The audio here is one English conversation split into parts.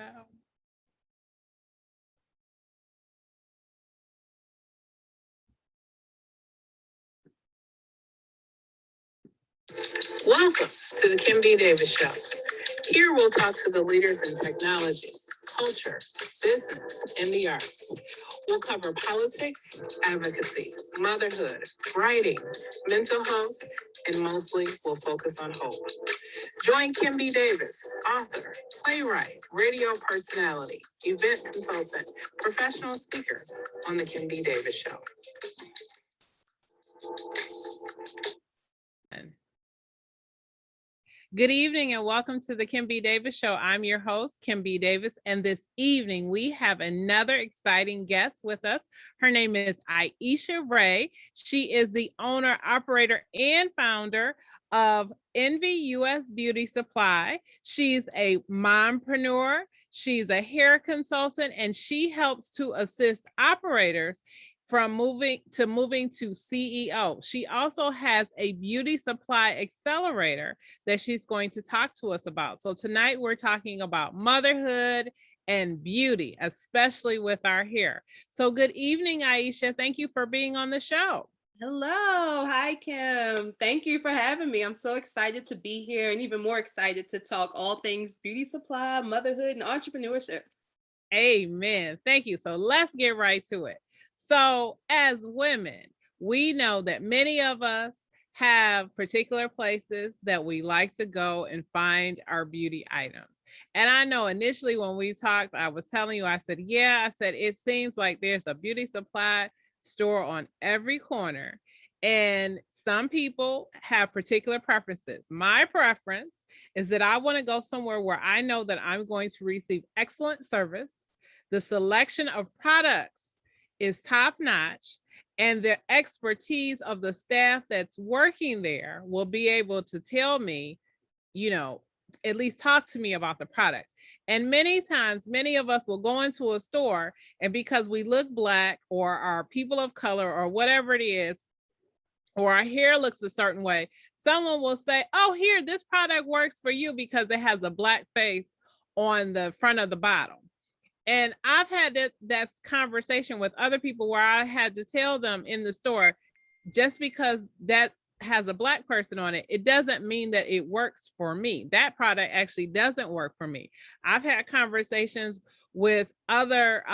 Wow. Welcome to the Kim B. Davis Show. Here we'll talk to the leaders in technology, culture, business, and the arts. We'll cover politics, advocacy, motherhood, writing, mental health, and mostly we'll focus on hope. Join Kim B. Davis, author, playwright, radio personality, event consultant, professional speaker on the Kim B. Davis Show. Good evening and welcome to the Kim B. Davis Show. I'm your host, Kim B. Davis, and this evening we have another exciting guest with us. Her name is Aesha Ray. She is the owner, operator, and founder of EnvyUs Beauty Supply. She's a mompreneur, she's a hair consultant, and she helps to assist operators from moving to CEO. She also has a beauty supply accelerator that she's going to talk to us about. So tonight we're talking about motherhood and beauty, especially with our hair. So good evening, Aesha. Thank you for being on the show. Hello. Hi, Kim. Thank you for having me. I'm so excited to be here and even more excited to talk all things beauty supply, motherhood, and entrepreneurship. Amen. Thank you. So let's get right to it. So as women, we know that many of us have particular places that we like to go and find our beauty items. And I know initially when we talked, I was telling you, I said, it seems like there's a beauty supply store on every corner. And some people have particular preferences. My preference is that I want to go somewhere where I know that I'm going to receive excellent service. The selection of products is top notch, and the expertise of the staff that's working there will be able to tell me, at least talk to me about the product. And many times, many of us will go into a store, and because we look Black or are people of color or whatever it is, or our hair looks a certain way, someone will say, oh, here, this product works for you because it has a Black face on the front of the bottle. And I've had that conversation with other people where I had to tell them in the store, just because that has a Black person on it, it doesn't mean that it works for me. That product actually doesn't work for me. I've had conversations with other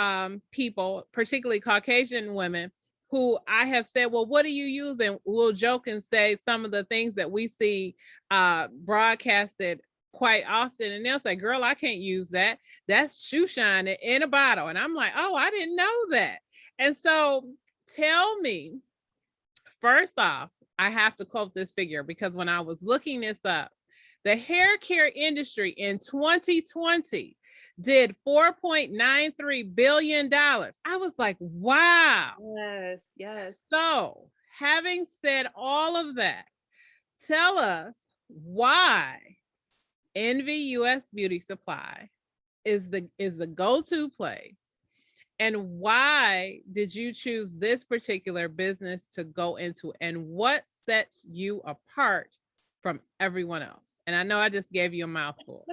people, particularly Caucasian women, who I have said, well, what do you use? And we'll joke and say some of the things that we see broadcasted quite often, and they'll say, girl, I can't use that. That's shoe shine in a bottle. And I'm like, oh, I didn't know that. And so tell me, first off, I have to quote this figure because when I was looking this up, the hair care industry in 2020 did $4.93 billion. I was like, wow. Yes. So having said all of that, tell us why EnvyUs Beauty Supply is the go-to place, and why did you choose this particular business to go into, and what sets you apart from everyone else? And I know I just gave you a mouthful.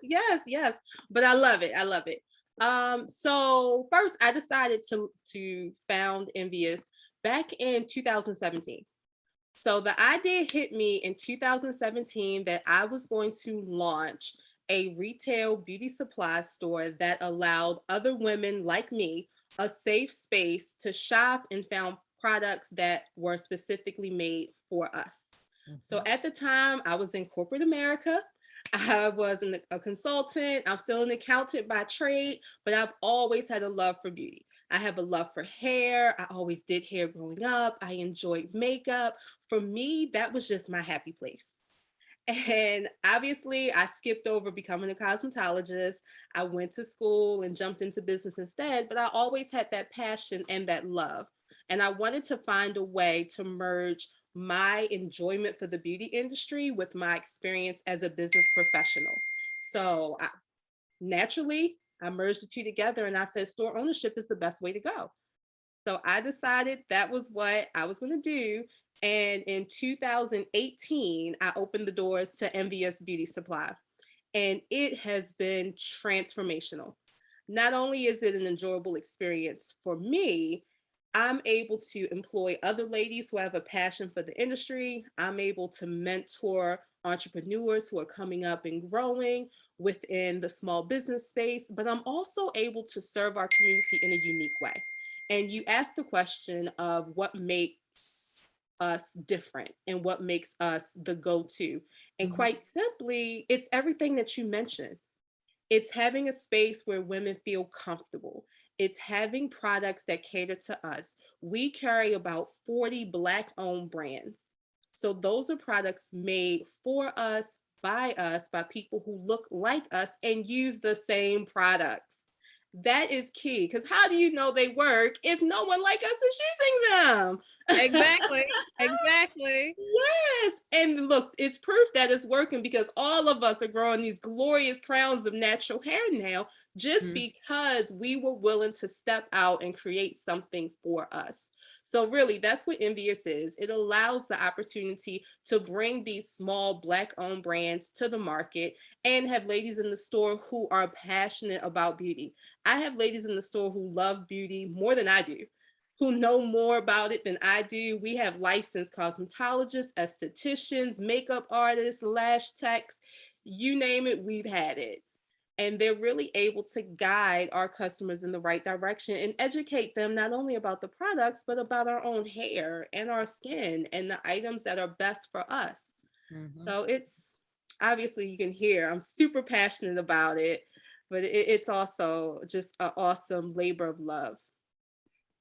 Yes. But I love it. So first I decided to found EnvyUs back in 2017. So the idea hit me in 2017 that I was going to launch a retail beauty supply store that allowed other women like me a safe space to shop and found products that were specifically made for us. So at the time, I was in corporate America. I was a consultant. I'm still an accountant by trade, but I've always had a love for beauty. I have a love for hair. I always did hair growing up. I enjoyed makeup. For me, that was just my happy place. And obviously, I skipped over becoming a cosmetologist. I went to school and jumped into business instead, but I always had that passion and that love. And I wanted to find a way to merge my enjoyment for the beauty industry with my experience as a business professional. So naturally, I merged the two together and I said store ownership is the best way to go. So I decided that was what I was going to do. And in 2018, I opened the doors to EnvyUs Beauty Supply. and it has been transformational. Not only is it an enjoyable experience for me, I'm able to employ other ladies who have a passion for the industry. I'm able to mentor entrepreneurs who are coming up and growing within the small business space, but I'm also able to serve our community in a unique way. And you asked the question of what makes us different and what makes us the go to. And Mhm. quite simply, it's everything that you mentioned. It's having a space where women feel comfortable. It's having products that cater to us. We carry about 40 Black owned brands. So those are products made for us, by people who look like us and use the same products. That is key because how do you know they work if no one like us is using them? Exactly. Exactly. Yes. And look, it's proof that it's working because all of us are growing these glorious crowns of natural hair now just Mhm. because we were willing to step out and create something for us. So, really, that's what Envious is. It allows the opportunity to bring these small Black owned brands to the market and have ladies in the store who are passionate about beauty. I have ladies in the store who love beauty more than I do, who know more about it than I do. We have licensed cosmetologists, estheticians, makeup artists, lash techs, you name it, we've had it. And they're really able to guide our customers in the right direction and educate them not only about the products, but about our own hair and our skin and the items that are best for us. Mhm. So it's obviously you can hear I'm super passionate about it, but it's also just an awesome labor of love.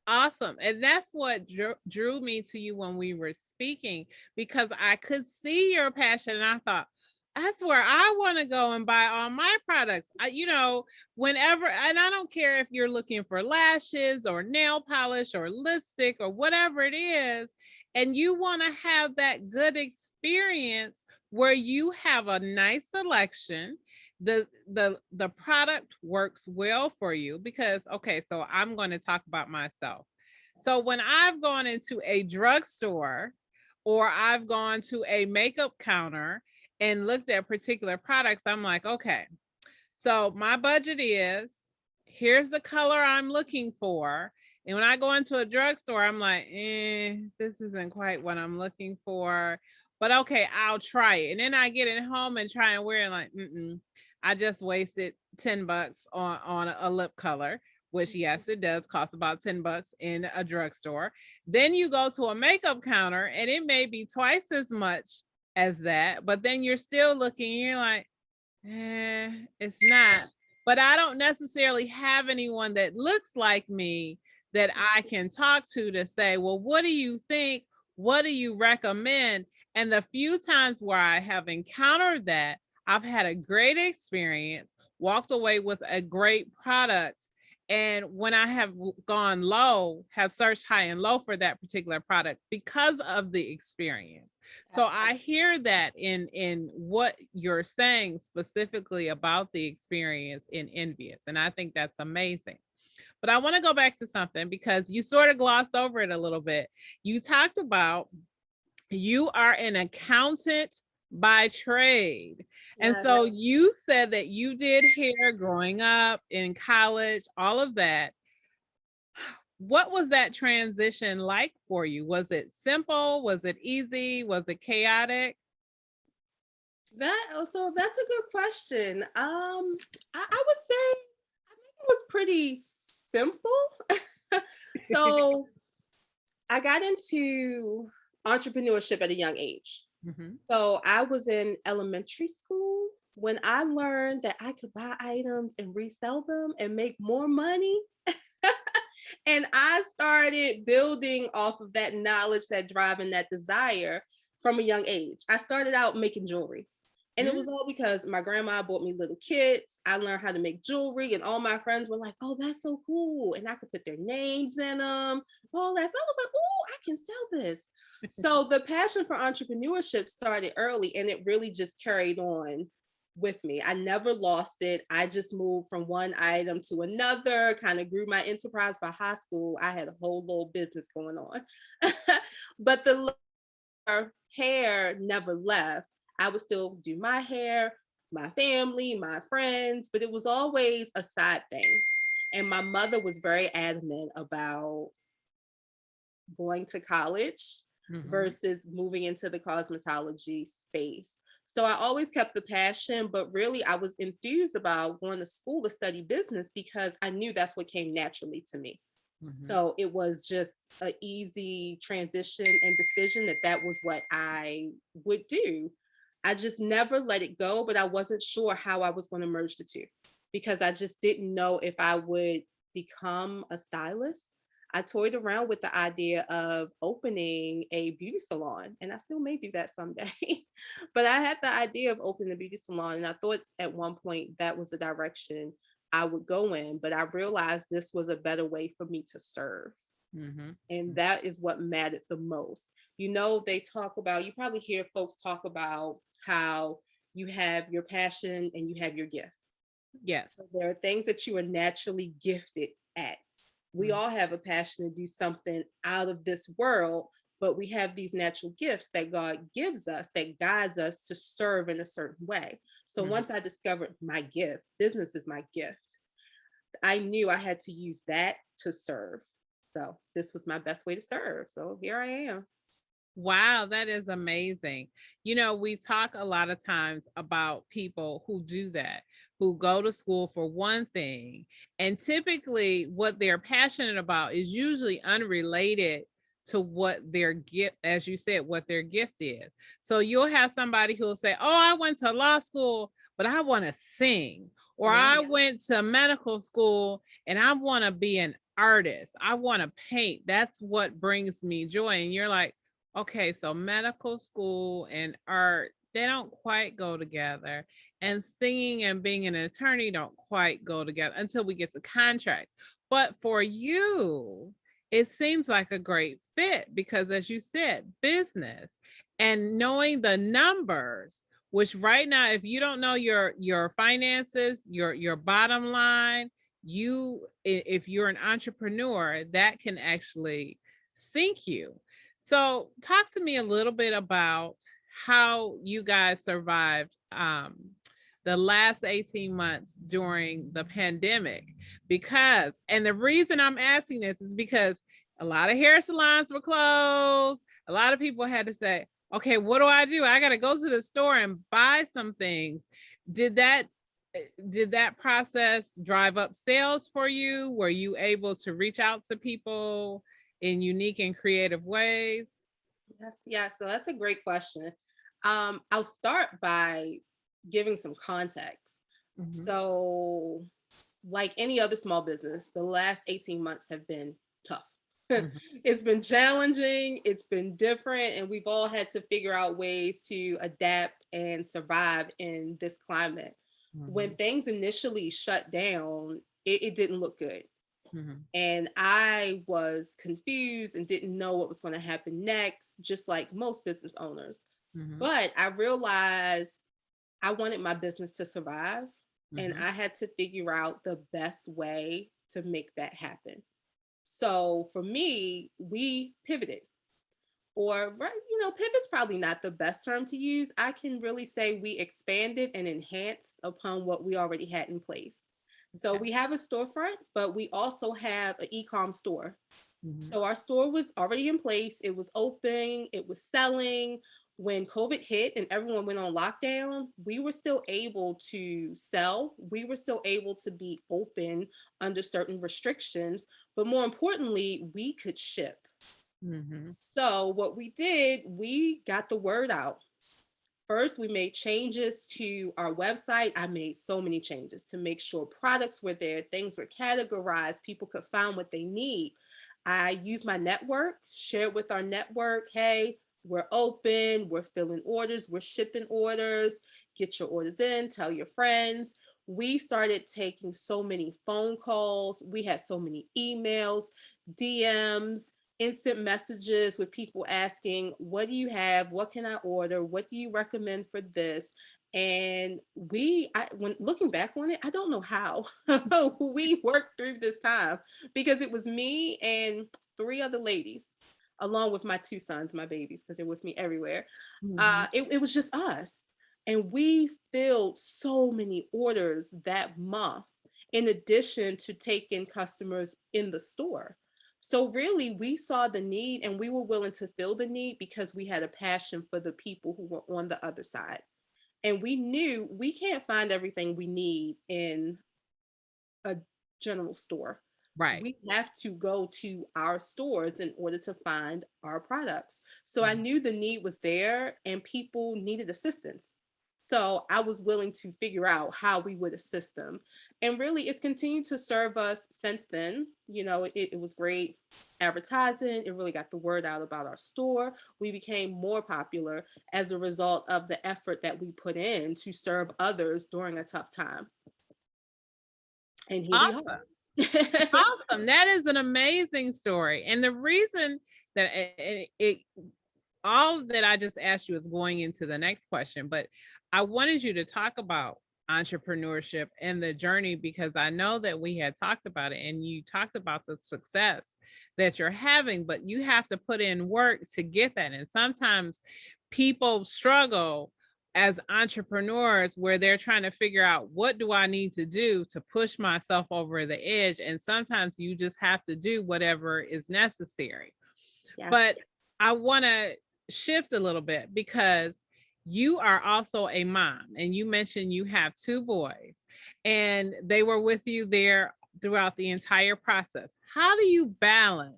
Awesome. And that's what drew me to you when we were speaking, because I could see your passion and I thought, that's where I want to go and buy all my products. Whenever, and I don't care if you're looking for lashes or nail polish or lipstick or whatever it is, and you want to have that good experience where you have a nice selection, the product works well for you. Because okay, so I'm going to talk about myself. So when I've gone into a drugstore or I've gone to a makeup counter and looked at particular products, I'm like, okay, so my budget is, here's the color I'm looking for. And when I go into a drugstore, I'm like, this isn't quite what I'm looking for. But okay, I'll try it. And then I get it home and try and wear it like, I just wasted $10 on a lip color, which yes, it does cost about $10 in a drugstore. Then you go to a makeup counter and it may be twice as much as that, but then you're still looking, you're like, it's not. But I don't necessarily have anyone that looks like me that I can talk to say, well, what do you think? What do you recommend? And the few times where I have encountered that, I've had a great experience, walked away with a great product. And when I have gone low, have searched high and low for that particular product because of the experience. So I hear that in what you're saying specifically about the experience in Envious, and I think that's amazing. But I want to go back to something because you sort of glossed over it a little bit. You talked about you are an accountant by trade. And Yes. so you said that you did hair growing up in college, all of that. What was that transition like for you? Was it simple? Was it easy? Was it chaotic? So that's a good question. I would say I think it was pretty simple. So I got into entrepreneurship at a young age. Mhm. So I was in elementary school when I learned that I could buy items and resell them and make more money. And I started building off of that knowledge, that drive, and that desire from a young age. I started out making jewelry. And it was Mm. all because my grandma bought me little kits. I learned how to make jewelry, and all my friends were like, oh, that's so cool. And I could put their names in them, all that. So I was like, oh, I can sell this. So the passion for entrepreneurship started early, and it really just carried on with me. I never lost it. I just moved from one item to another, kind of grew my enterprise. By high school, I had a whole little business going on. But the hair never left. I would still do my hair, my family, my friends, but it was always a side thing. And my mother was very adamant about going to college Mm-hmm. versus moving into the cosmetology space. So I always kept the passion, but really I was enthused about going to school to study business because I knew that's what came naturally to me. Mm-hmm. So it was just an easy transition and decision that that was what I would do. I just never let it go, but I wasn't sure how I was going to merge the two because I just didn't know if I would become a stylist. I toyed around with the idea of opening a beauty salon, and I still may do that someday. But I had the idea of opening a beauty salon, and I thought at one point that was the direction I would go in, but I realized this was a better way for me to serve. Mm-hmm. And that is what mattered the most. You know, they talk about, you probably hear folks talk about how you have your passion and you have your gift. Yes. So there are things that you are naturally gifted at. We Mm-hmm. all have a passion to do something out of this world, but we have these natural gifts that God gives us that guides us to serve in a certain way. So Mm-hmm. once I discovered my gift, business is my gift, I knew I had to use that to serve. So this was my best way to serve. So here I am. Wow, that is amazing. You know, we talk a lot of times about people who do that, who go to school for one thing, and typically what they're passionate about is usually unrelated to what their gift, as you said, what their gift is. So you'll have somebody who'll say, "Oh, I went to law school, but I want to sing." Or Yeah. I went to medical school and I want to be an artist. I want to paint. That's what brings me joy. And you're like, okay, so medical school and art, they don't quite go together. And singing and being an attorney don't quite go together until we get to contracts. But for you, it seems like a great fit because, as you said, business and knowing the numbers, which right now, if you don't know your finances, your bottom line, if you're an entrepreneur, that can actually sink you. So, talk to me a little bit about how you guys survived the last 18 months during the pandemic. Because, and the reason I'm asking this is because a lot of hair salons were closed. A lot of people had to say, okay, what do I do? I got to go to the store and buy some things. Did that did that process drive up sales for you? Were you able to reach out to people in unique and creative ways? Yes, yeah. So that's a great question. I'll start by giving some context. Mhm. So, like any other small business, the last 18 months have been tough. Mhm. It's been challenging, it's been different, and we've all had to figure out ways to adapt and survive in this climate. When Mhm. things initially shut down, it didn't look good. Mhm. And I was confused and didn't know what was going to happen next, just like most business owners. Mhm. But I realized I wanted my business to survive, and Mhm. I had to figure out the best way to make that happen. So for me, we pivoted. Or, right, you know, pivot's probably not the best term to use. I can really say we expanded and enhanced upon what we already had in place. So Okay. we have a storefront, but we also have an e-com store. Mhm. So our store was already in place. It was open. It was selling. When COVID hit and everyone went on lockdown, we were still able to sell. We were still able to be open under certain restrictions. But more importantly, we could ship. Mhm. So what we did, we got the word out. First, we made changes to our website. I made so many changes to make sure products were there, things were categorized, people could find what they need. I used my network, shared with our network, hey, we're open, we're filling orders, we're shipping orders, get your orders in, tell your friends. We started taking so many phone calls, we had so many emails, DMs, instant messages with people asking, what do you have? What can I order? What do you recommend for this? And when looking back on it, I don't know how we worked through this time because it was me and three other ladies, along with my two sons, my babies, because they're with me everywhere. Mhm. It was just us. And we filled so many orders that month, in addition to taking customers in the store. So, really, we saw the need and we were willing to fill the need because we had a passion for the people who were on the other side. And we knew we can't find everything we need in a general store. Right. We have to go to our stores in order to find our products. So I Mhm. knew the need was there and people needed assistance. So I was willing to figure out how we would assist them. And really, it's continued to serve us since then. It was great advertising. It really got the word out about our store. We became more popular as a result of the effort that we put in to serve others during a tough time. And here we are. Awesome. Awesome. That is an amazing story. And the reason that all that I just asked you is going into the next question, but I wanted you to talk about entrepreneurship and the journey because I know that we had talked about it and you talked about the success that you're having, but you have to put in work to get that. And sometimes people struggle as entrepreneurs where they're trying to figure out what do I need to do to push myself over the edge. And sometimes you just have to do whatever is necessary. Yes. But I want to shift a little bit because you are also a mom and you mentioned you have two boys and they were with you there throughout the entire process. How do you balance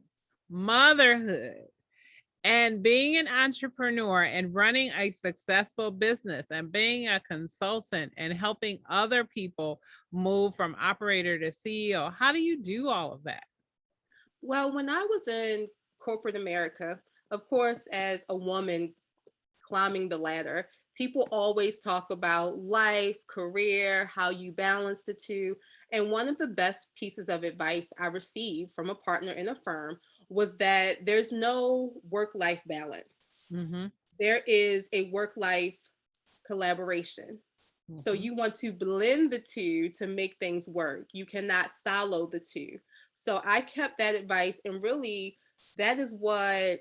motherhood and being an entrepreneur and running a successful business and being a consultant and helping other people move from operator to CEO? How do you do all of that? Well, when I was in corporate America, of course, as a woman climbing the ladder, people always talk about life, career, how you balance the two. And one of the best pieces of advice I received from a partner in a firm was that there's no work life balance, Mhm, there is a work life collaboration. So mhm. you want to blend the two to make things work. You cannot silo the two. So I kept that advice, and really, that is what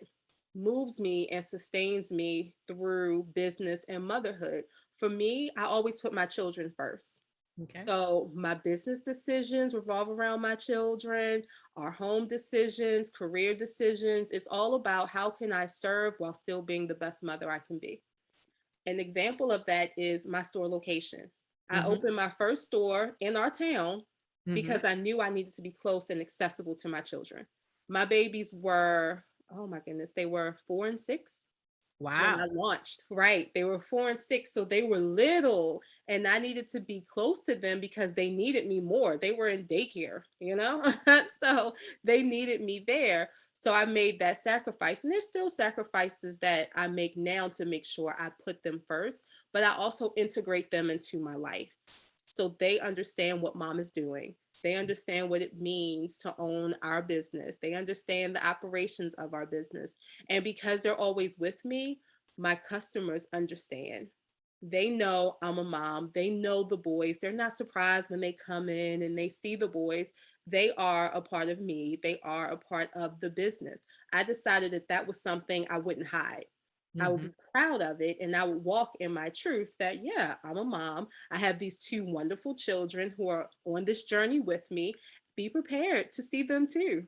moves me and sustains me through business and motherhood. For me, I always put my children first. Okay. So my business decisions revolve around my children, our home decisions, career decisions. It's all about how can I serve while still being the best mother I can be. An example of that is my store location. I Mhm, opened my first store in our town mhm. because I knew I needed to be close and accessible to my children. My babies were, oh my goodness, they were 4 and 6 when I Wow. launched, right? They were 4 and 6, so they were little, and I needed to be close to them because they needed me more. They were in daycare. So they needed me there. So I made that sacrifice, and there's still sacrifices that I make now to make sure I put them first, but I also integrate them into my life so they understand what mom is doing. They understand what it means to own our business. They understand the operations of our business. And because they're always with me, my customers understand. They know I'm a mom. They know the boys. They're not surprised when they come in and they see the boys. They are a part of me. They are a part of the business. I decided that that was something I wouldn't hide. I would Mhm. be proud of it and I would walk in my truth that, yeah, I'm a mom. I have these two wonderful children who are on this journey with me. Be prepared to see them too.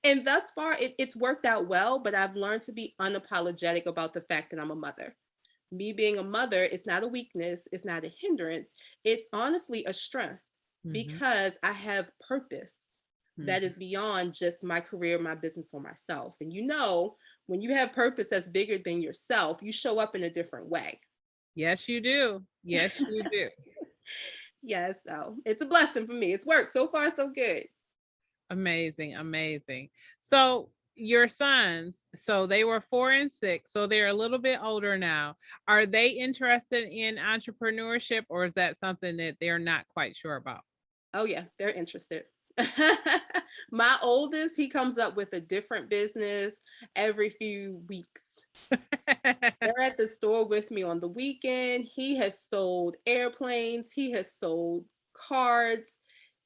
And thus far, it's worked out well, but I've learned to be unapologetic about the fact that I'm a mother. Me being a mother is not a weakness, it's not a hindrance. It's honestly a strength Mhm, because I have purpose that mhm. is beyond just my career, my business, or myself. And when you have purpose that's bigger than yourself, you show up in a different way. Yes, you do. Yes, you do. Yes, so it's a blessing for me. It's worked so far, so good. Amazing, amazing. So your sons, so they were 4 and 6, so they're a little bit older now. Are they interested in entrepreneurship or is that something that they're not quite sure about? Oh yeah, they're interested. My oldest, he comes up with a different business every few weeks. They're at the store with me on the weekend. He has sold airplanes, he has sold cards.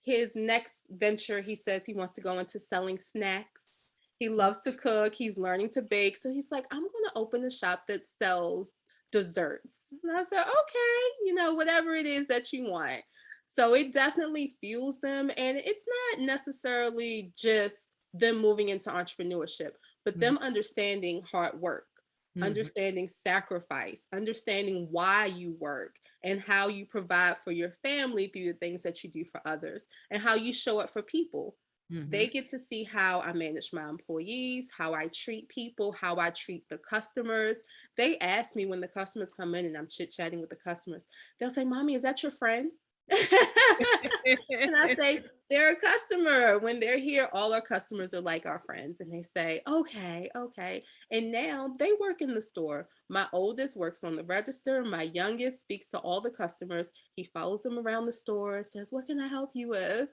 His next venture, he says he wants to go into selling snacks. He loves to cook, he's learning to bake. So he's like, I'm going to open a shop that sells desserts. And I said, okay, whatever it is that you want. So it definitely fuels them. And it's not necessarily just them moving into entrepreneurship, but Mhm, them understanding hard work, mhm, understanding sacrifice, understanding why you work and how you provide for your family through the things that you do for others and how you show up for people. They mhm. get to see how I manage my employees, how I treat people, how I treat the customers. They ask me when the customers come in and I'm chit chatting with the customers, they'll say, Mommy, is that your friend? And I say, they're a customer. When they're here, all our customers are like our friends. And they say, okay, okay. And now they work in the store. My oldest works on the register. My youngest speaks to all the customers. He follows them around the store, says, what can I help you with?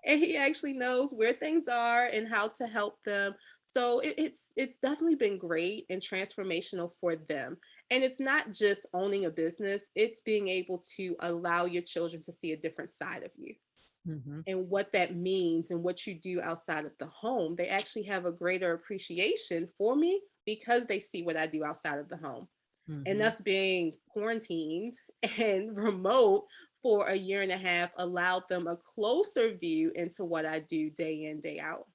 And he actually knows where things are and how to help them. So it's definitely been great and transformational for them. And it's not just owning a business, it's being able to allow your children to see a different side of you Mhm, and what that means and what you do outside of the home. They actually have a greater appreciation for me because they see what I do outside of the home. And mhm. us being quarantined and remote for a year and a half allowed them a closer view into what I do day in, day out.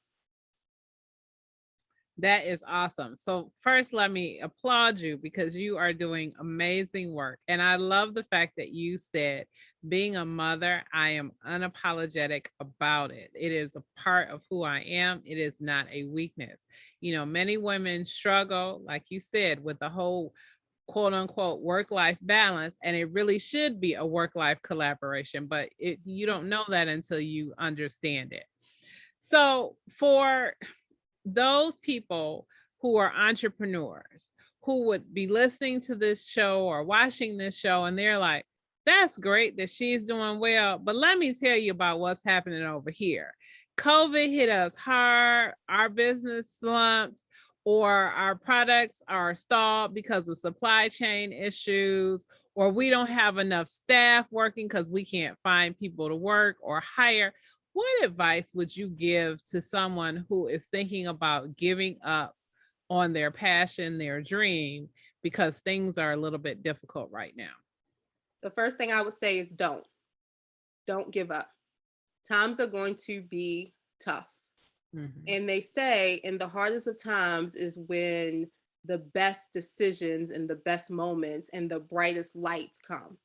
That is awesome. So first, let me applaud you because you are doing amazing work. And I love the fact that you said, being a mother, I am unapologetic about it. It is a part of who I am. It is not a weakness. Many women struggle, like you said, with the whole quote unquote work life balance. And it really should be a work life collaboration, but you don't know that until you understand it. So for those people who are entrepreneurs who would be listening to this show or watching this show and they're like, that's great that she's doing well, but let me tell you about what's happening over here. COVID hit us hard, our business slumped, or our products are stalled because of supply chain issues, or we don't have enough staff working because we can't find people to work or hire. What advice would you give to someone who is thinking about giving up on their passion, their dream, because things are a little bit difficult right now? The first thing I would say is don't give up. Times are going to be tough. Mhm, And they say in the hardest of times is when the best decisions and the best moments and the brightest lights come,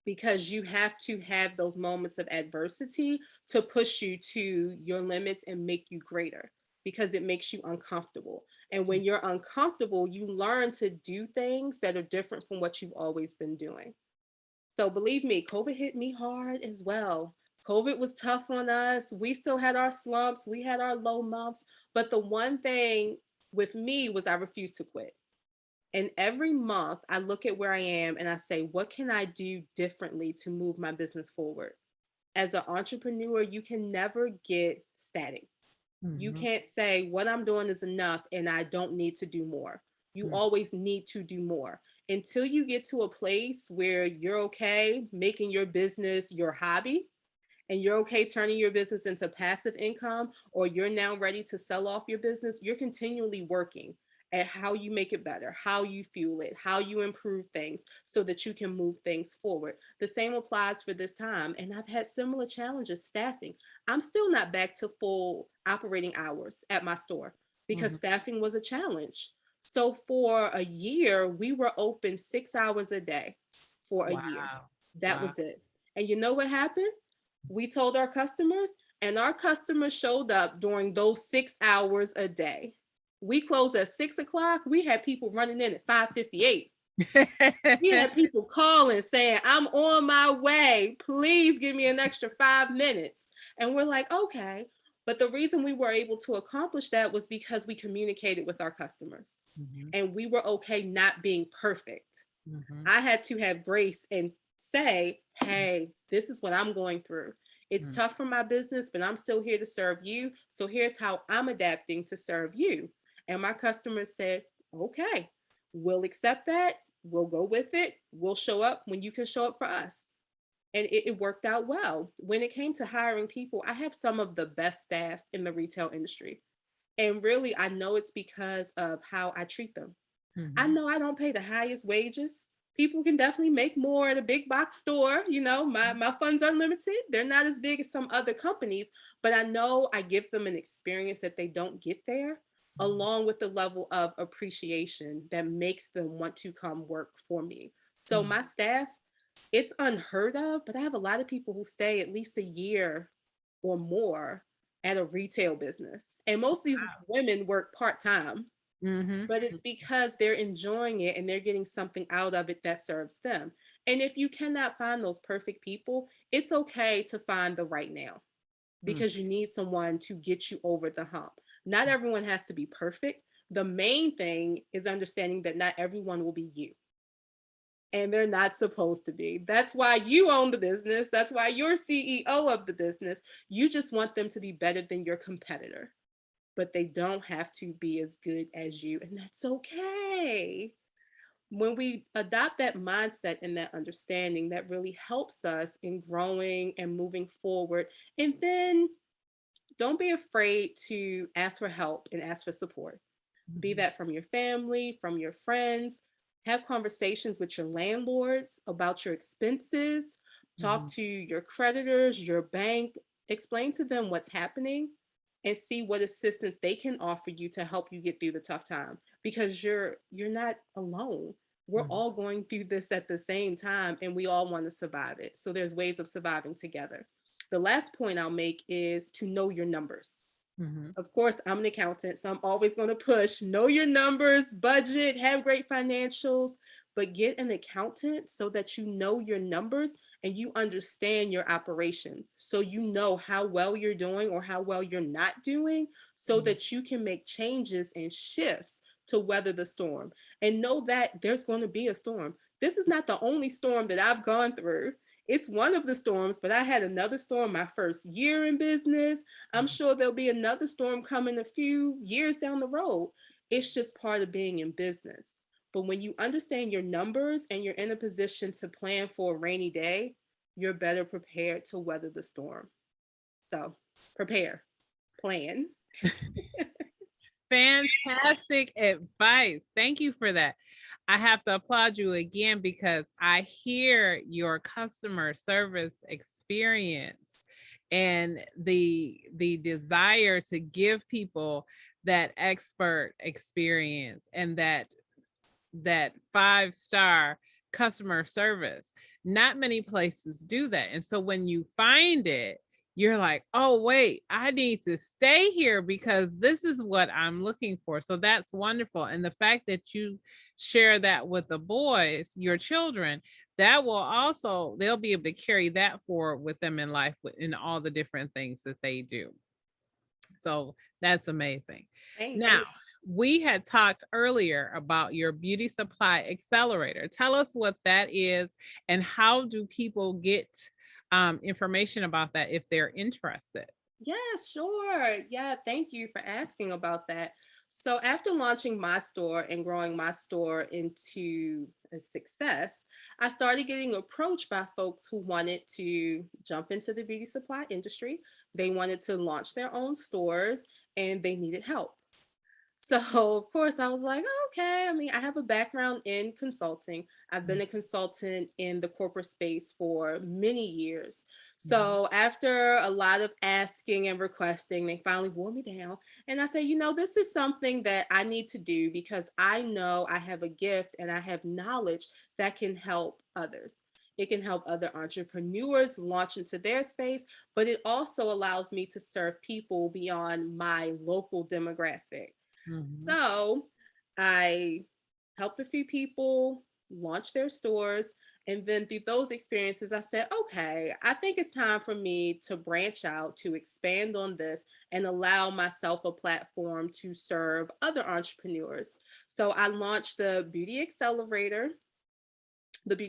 because you have to have those moments of adversity to push you to your limits and make you greater, because it makes you uncomfortable. And when you're uncomfortable, you learn to do things that are different from what you've always been doing. So believe me, COVID hit me hard as well. COVID was tough on us. We still had our slumps, we had our low months. But the one thing with me was I refused to quit. And every month I look at where I am and I say, what can I do differently to move my business forward? As an entrepreneur, you can never get static. You mhm, can't say what I'm doing is enough and I don't need to do more. You mhm, always need to do more until you get to a place where you're okay making your business your hobby and you're okay turning your business into passive income, or you're now ready to sell off your business. You're continually working at how you make it better, how you fuel it, how you improve things so that you can move things forward. The same applies for this time. And I've had similar challenges staffing. I'm still not back to full operating hours at my store because mhm. staffing was a challenge. So for a year, we were open 6 hours a day for a year. Wow. That Wow. was it. And you know what happened? We told our customers, and our customers showed up during those 6 hours a day. We closed at 6 o'clock. We had people running in at 5:58. We had people calling saying, I'm on my way. Please give me an extra 5 minutes. And we're like, okay. But the reason we were able to accomplish that was because we communicated with our customers Mhm, and we were okay not being perfect. mhm, I had to have grace and say, hey, this is what I'm going through. It's mhm. tough for my business, but I'm still here to serve you. So here's how I'm adapting to serve you. And my customers said, okay, we'll accept that. We'll go with it. We'll show up when you can show up for us. And it worked out well. When it came to hiring people, I have some of the best staff in the retail industry. And really, I know it's because of how I treat them. I Mhm. know I don't pay the highest wages, People can definitely make more at a big box store. You know, my funds are limited. They're not as big as some other companies, but I know I give them an experience that they don't get there, along with the level of appreciation that makes them want to come work for me. So Mhm. my staff, it's unheard of, but I have a lot of people who stay at least a year or more at a retail business. And most of these women work part-time, Mhm. but it's because they're enjoying it and they're getting something out of it that serves them. And if you cannot find those perfect people, it's okay to find the right now, Mhm. because you need someone to get you over the hump. Not everyone has to be perfect. The main thing is understanding that not everyone will be you. And they're not supposed to be. That's why you own the business. That's why you're CEO of the business. You just want them to be better than your competitor, but they don't have to be as good as you. And that's okay. When we adopt that mindset and that understanding, that really helps us in growing and moving forward. And then don't be afraid to ask for help and ask for support. Be Mhm. that from your family, from your friends. Have conversations with your landlords about your expenses. Talk Mhm. to your creditors, your bank. Explain to them what's happening and see what assistance they can offer you to help you get through the tough time, because you're not alone. We're Mhm. all going through this at the same time and we all want to survive it. So there's ways of surviving together. The last point I'll make is to know your numbers. Mhm. Of course, I'm an accountant, so I'm always going to push know your numbers, budget, have great financials, but get an accountant so that you know your numbers and you understand your operations. So you know how well you're doing or how well you're not doing, so Mhm. that you can make changes and shifts to weather the storm. And know that there's going to be a storm. This is not the only storm that I've gone through. It's one of the storms, but I had another storm my first year in business. I'm sure there'll be another storm coming a few years down the road. It's just part of being in business. But when you understand your numbers and you're in a position to plan for a rainy day, you're better prepared to weather the storm. So prepare, plan. Fantastic advice. Thank you for that. I have to applaud you again because I hear your customer service experience and the desire to give people that expert experience and that 5-star customer service. Not many places do that. And so when you find it, you're like, oh, wait, I need to stay here because this is what I'm looking for. So that's wonderful. And the fact that you share that with the boys, your children, that will also, they'll be able to carry that forward with them in life in all the different things that they do. So that's amazing. Thank Now, you. we had talked earlier about your beauty supply accelerator. Tell us what that is and how do people get information about that if they're interested? Yes, sure. Yeah, thank you for asking about that. So, after launching my store and growing my store into a success, I started getting approached by folks who wanted to jump into the beauty supply industry. They wanted to launch their own stores and they needed help. So, of course, I was like, "Oh, okay." I mean, I have a background in consulting. I've been a consultant in the corporate space for many years. Mhm. So, after a lot of asking and requesting, they finally wore me down. And I said, this is something that I need to do because I know I have a gift and I have knowledge that can help others. It can help other entrepreneurs launch into their space, but it also allows me to serve people beyond my local demographic. Mhm. So I helped a few people launch their stores. And then through those experiences, I said, okay, I think it's time for me to branch out, to expand on this, and allow myself a platform to serve other entrepreneurs. So I launched the Beauty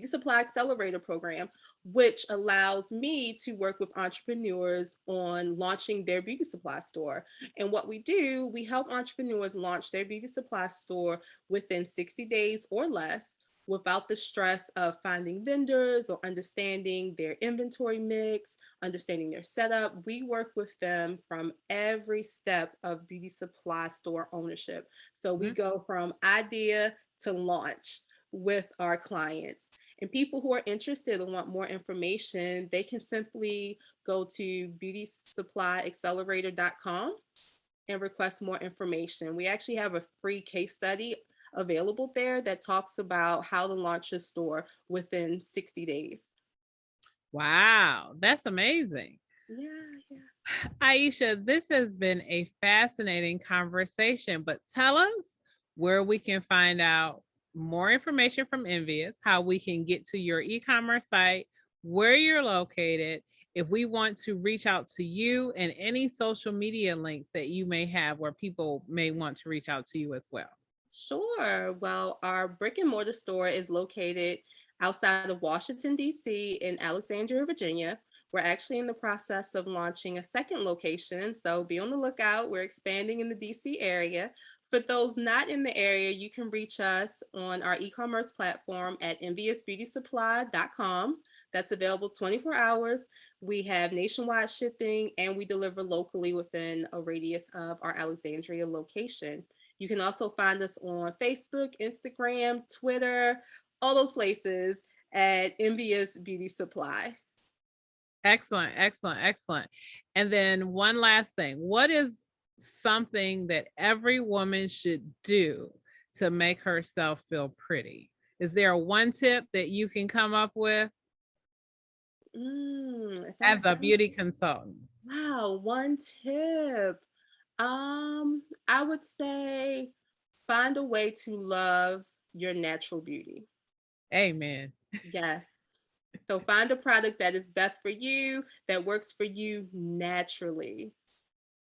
Supply Accelerator program, which allows me to work with entrepreneurs on launching their beauty supply store. And what we do, we help entrepreneurs launch their beauty supply store within 60 days or less without the stress of finding vendors or understanding their inventory mix, understanding their setup. We work with them from every step of beauty supply store ownership. So we Mhm. go from idea to launch. with our clients. And people who are interested and want more information, they can simply go to beautysupplyaccelerator.com and request more information. We actually have a free case study available there that talks about how to launch a store within 60 days. Wow, that's amazing. Yeah. Aesha, this has been a fascinating conversation, but tell us where we can find out more information from EnvyUs, how we can get to your e-commerce site, where you're located, if we want to reach out to you, and any social media links that you may have where people may want to reach out to you as well. Sure. Well, our brick and mortar store is located outside of Washington, D.C., in Alexandria, Virginia. We're actually in the process of launching a second location, so be on the lookout. We're expanding in the D.C. area. For those not in the area, you can reach us on our e-commerce platform at EnvyUsBeautySupply.com. That's available 24 hours. We have nationwide shipping, and we deliver locally within a radius of our Alexandria location. You can also find us on Facebook, Instagram, Twitter, all those places at EnvyUs Beauty Supply. Excellent, excellent, excellent. And then one last thing, what is something that every woman should do to make herself feel pretty? Is there a one tip that you can come up with as a beauty consultant? Wow, one tip. I would say find a way to love your natural beauty. Amen. Yes. So find a product that is best for you, that works for you naturally,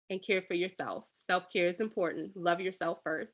and care for yourself. Self-care is important. Love yourself first.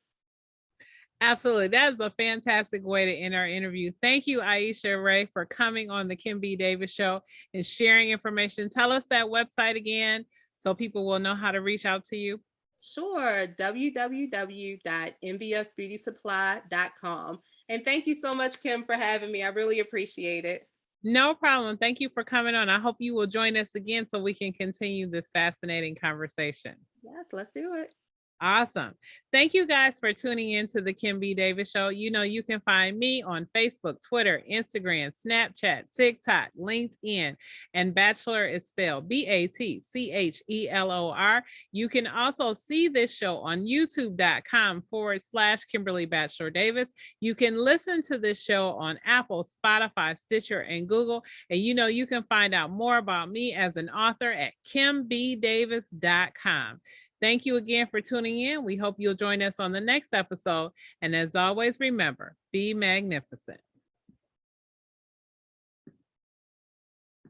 Absolutely. That is a fantastic way to end our interview. Thank you, Aesha Ray, for coming on the Kim B. Davis Show and sharing information. Tell us that website again so people will know how to reach out to you. Sure, www.envyusbeautysupply.com. And thank you so much, Kim, for having me. I really appreciate it. No problem. Thank you for coming on. I hope you will join us again so we can continue this fascinating conversation. Yes, let's do it. Awesome. Thank you guys for tuning in to the Kim B. Davis Show. You know, you can find me on Facebook, Twitter, Instagram, Snapchat, TikTok, LinkedIn, and Bachelor is spelled BATCHELOR. You can also see this show on youtube.com/Kimberly Bachelor Davis. You can listen to this show on Apple, Spotify, Stitcher, and Google. And you know, you can find out more about me as an author at KimBDavis.com. Thank you again for tuning in. We hope you'll join us on the next episode. And as always, remember, be magnificent.